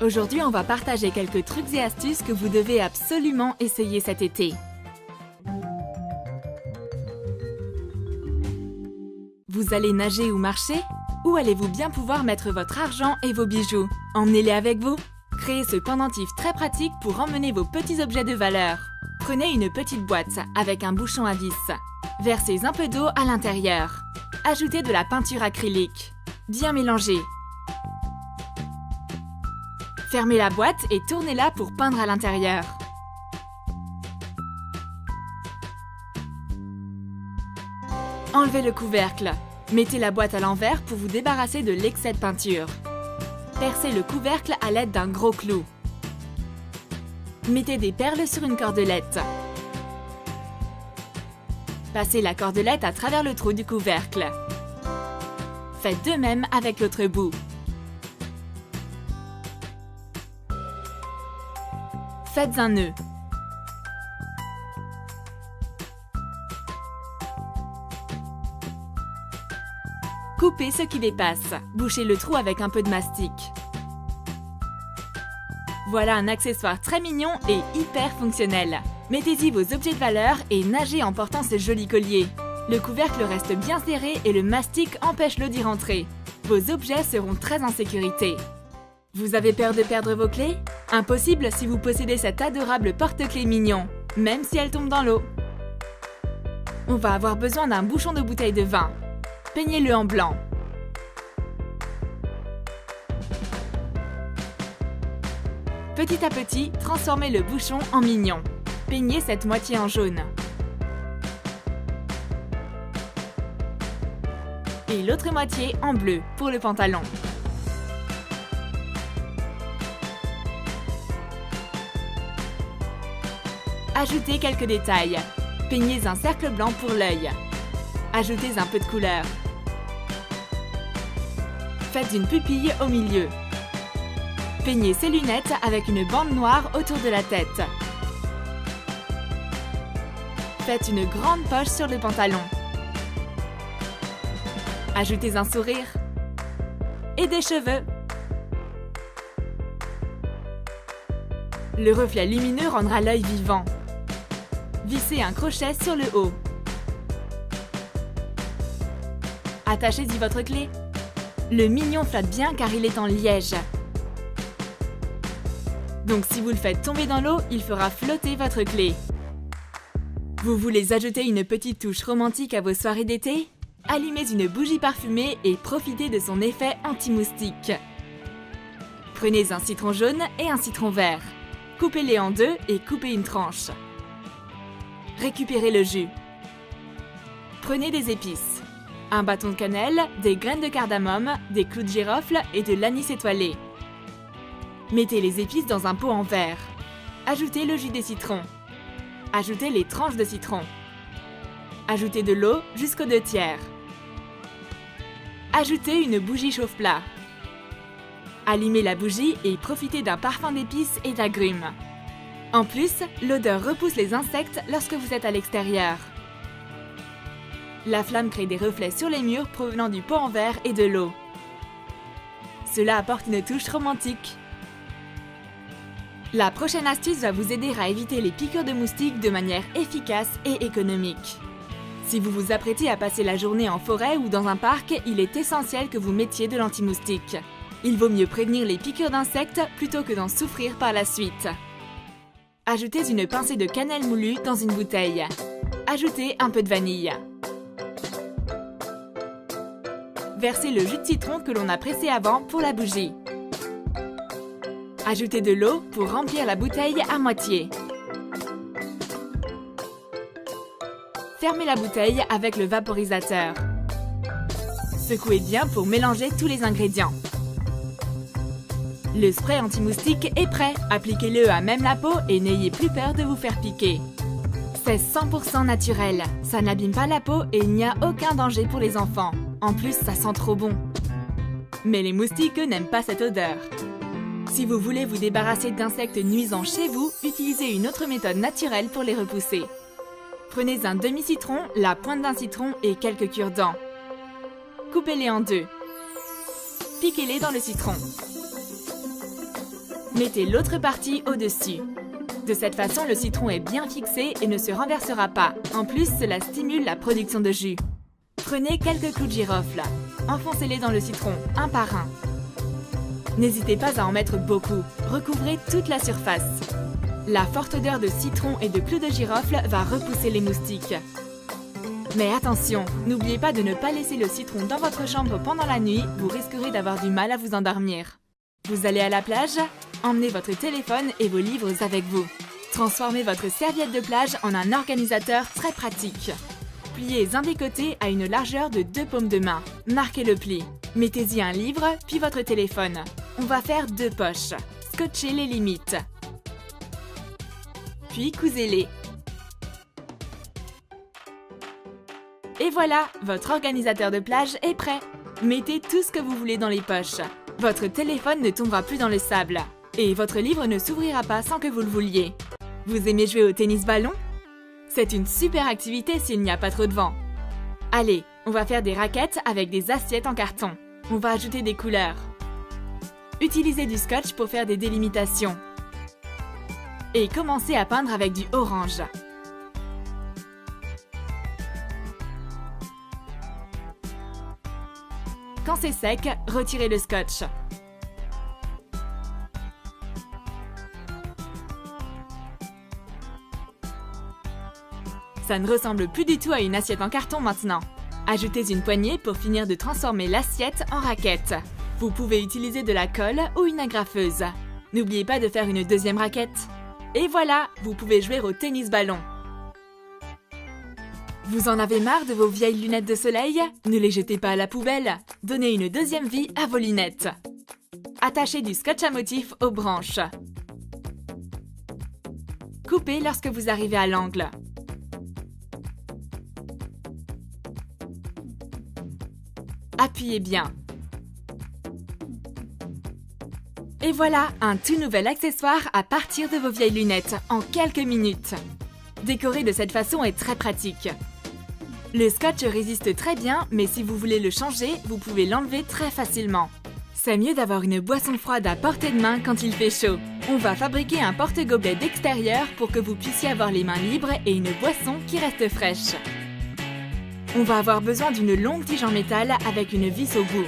Aujourd'hui, on va partager quelques trucs et astuces que vous devez absolument essayer cet été. Vous allez nager ou marcher? Où allez-vous bien pouvoir mettre votre argent et vos bijoux? Emmenez-les avec vous. Créez ce pendentif très pratique pour emmener vos petits objets de valeur. Prenez une petite boîte avec un bouchon à vis. Versez un peu d'eau à l'intérieur. Ajoutez de la peinture acrylique. Bien mélanger. Fermez la boîte et tournez-la pour peindre à l'intérieur. Enlevez le couvercle. Mettez la boîte à l'envers pour vous débarrasser de l'excès de peinture. Percez le couvercle à l'aide d'un gros clou. Mettez des perles sur une cordelette. Passez la cordelette à travers le trou du couvercle. Faites de même avec l'autre bout. Faites un nœud. Coupez ce qui dépasse. Bouchez le trou avec un peu de mastic. Voilà un accessoire très mignon et hyper fonctionnel. Mettez-y vos objets de valeur et nagez en portant ce joli collier. Le couvercle reste bien serré et le mastic empêche l'eau d'y rentrer. Vos objets seront très en sécurité. Vous avez peur de perdre vos clés? Impossible si vous possédez cet adorable porte-clés mignon, même si elle tombe dans l'eau. On va avoir besoin d'un bouchon de bouteille de vin. Peignez-le en blanc. Petit à petit, transformez le bouchon en mignon. Peignez cette moitié en jaune. Et l'autre moitié en bleu pour le pantalon. Ajoutez quelques détails. Peignez un cercle blanc pour l'œil. Ajoutez un peu de couleur. Faites une pupille au milieu. Peignez ses lunettes avec une bande noire autour de la tête. Faites une grande poche sur le pantalon. Ajoutez un sourire. Et des cheveux. Le reflet lumineux rendra l'œil vivant. Vissez un crochet sur le haut. Attachez-y votre clé. Le mignon flotte bien car il est en liège. Donc si vous le faites tomber dans l'eau, il fera flotter votre clé. Vous voulez ajouter une petite touche romantique à vos soirées d'été? Allumez une bougie parfumée et profitez de son effet anti-moustique. Prenez un citron jaune et un citron vert. Coupez-les en deux et coupez une tranche. Récupérez le jus. Prenez des épices. Un bâton de cannelle, des graines de cardamome, des clous de girofle et de l'anis étoilé. Mettez les épices dans un pot en verre. Ajoutez le jus des citrons. Ajoutez les tranches de citron. Ajoutez de l'eau jusqu'aux 2/3. Ajoutez une bougie chauffe-plat. Allumez la bougie et profitez d'un parfum d'épices et d'agrumes. En plus, l'odeur repousse les insectes lorsque vous êtes à l'extérieur. La flamme crée des reflets sur les murs provenant du pot en verre et de l'eau. Cela apporte une touche romantique. La prochaine astuce va vous aider à éviter les piqûres de moustiques de manière efficace et économique. Si vous vous apprêtez à passer la journée en forêt ou dans un parc, il est essentiel que vous mettiez de l'anti-moustique. Il vaut mieux prévenir les piqûres d'insectes plutôt que d'en souffrir par la suite. Ajoutez une pincée de cannelle moulue dans une bouteille. Ajoutez un peu de vanille. Versez le jus de citron que l'on a pressé avant pour la bougie. Ajoutez de l'eau pour remplir la bouteille à moitié. Fermez la bouteille avec le vaporisateur. Secouez bien pour mélanger tous les ingrédients. Le spray anti-moustique est prêt. Appliquez-le à même la peau et n'ayez plus peur de vous faire piquer. C'est 100% naturel. Ça n'abîme pas la peau et il n'y a aucun danger pour les enfants. En plus, ça sent trop bon. Mais les moustiques, eux, n'aiment pas cette odeur. Si vous voulez vous débarrasser d'insectes nuisants chez vous, utilisez une autre méthode naturelle pour les repousser. Prenez un demi-citron, la pointe d'un citron et quelques cure-dents. Coupez-les en deux. Piquez-les dans le citron. Mettez l'autre partie au-dessus. De cette façon, le citron est bien fixé et ne se renversera pas. En plus, cela stimule la production de jus. Prenez quelques clous de girofle. Enfoncez-les dans le citron, un par un. N'hésitez pas à en mettre beaucoup. Recouvrez toute la surface. La forte odeur de citron et de clous de girofle va repousser les moustiques. Mais attention, n'oubliez pas de ne pas laisser le citron dans votre chambre pendant la nuit, vous risquerez d'avoir du mal à vous endormir. Vous allez à la plage? Emmenez votre téléphone et vos livres avec vous. Transformez votre serviette de plage en un organisateur très pratique. Pliez un des côtés à une largeur de 2 paumes de main. Marquez le pli. Mettez-y un livre, puis votre téléphone. On va faire 2 poches. Scotchez les limites. Puis cousez-les. Et voilà, votre organisateur de plage est prêt. Mettez tout ce que vous voulez dans les poches. Votre téléphone ne tombera plus dans le sable. Et votre livre ne s'ouvrira pas sans que vous le vouliez. Vous aimez jouer au tennis-ballon? C'est une super activité s'il n'y a pas trop de vent. Allez, on va faire des raquettes avec des assiettes en carton. On va ajouter des couleurs. Utilisez du scotch pour faire des délimitations. Et commencez à peindre avec du orange. Quand c'est sec, retirez le scotch. Ça ne ressemble plus du tout à une assiette en carton maintenant. Ajoutez une poignée pour finir de transformer l'assiette en raquette. Vous pouvez utiliser de la colle ou une agrafeuse. N'oubliez pas de faire une deuxième raquette. Et voilà, vous pouvez jouer au tennis-ballon. Vous en avez marre de vos vieilles lunettes de soleil? Ne les jetez pas à la poubelle. Donnez une deuxième vie à vos lunettes. Attachez du scotch à motif aux branches. Coupez lorsque vous arrivez à l'angle. Appuyez bien. Et voilà, un tout nouvel accessoire à partir de vos vieilles lunettes en quelques minutes. Décorer de cette façon est très pratique. Le scotch résiste très bien, mais si vous voulez le changer, vous pouvez l'enlever très facilement. C'est mieux d'avoir une boisson froide à portée de main quand il fait chaud. On va fabriquer un porte-gobelet d'extérieur pour que vous puissiez avoir les mains libres et une boisson qui reste fraîche. On va avoir besoin d'une longue tige en métal avec une vis au bout.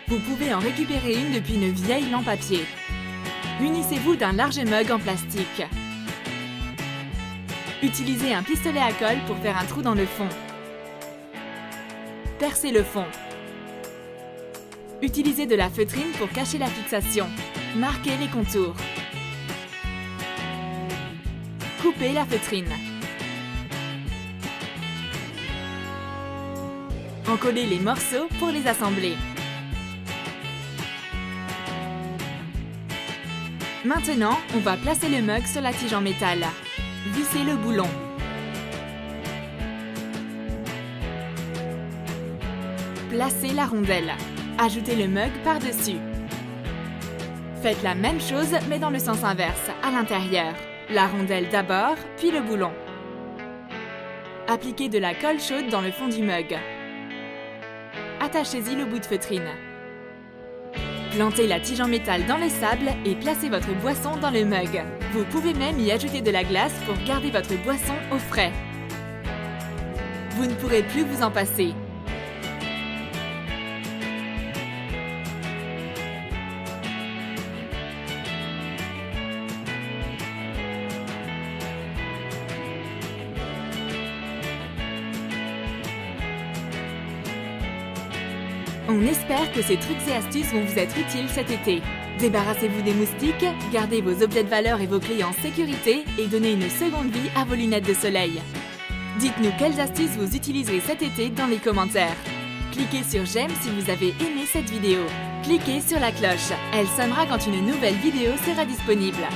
Vous pouvez en récupérer une depuis une vieille lampe à pied. Munissez-vous d'un large mug en plastique. Utilisez un pistolet à colle pour faire un trou dans le fond. Percez le fond. Utilisez de la feutrine pour cacher la fixation. Marquez les contours. Coupez la feutrine. Encollez les morceaux pour les assembler. Maintenant, on va placer le mug sur la tige en métal. Vissez le boulon. Placez la rondelle. Ajoutez le mug par-dessus. Faites la même chose mais dans le sens inverse, à l'intérieur. La rondelle d'abord, puis le boulon. Appliquez de la colle chaude dans le fond du mug. Attachez-y le bout de feutrine. Plantez la tige en métal dans le sable et placez votre boisson dans le mug. Vous pouvez même y ajouter de la glace pour garder votre boisson au frais. Vous ne pourrez plus vous en passer. On espère que ces trucs et astuces vont vous être utiles cet été. Débarrassez-vous des moustiques, gardez vos objets de valeur et vos clés en sécurité et donnez une seconde vie à vos lunettes de soleil. Dites-nous quelles astuces vous utiliserez cet été dans les commentaires. Cliquez sur j'aime si vous avez aimé cette vidéo. Cliquez sur la cloche, elle sonnera quand une nouvelle vidéo sera disponible.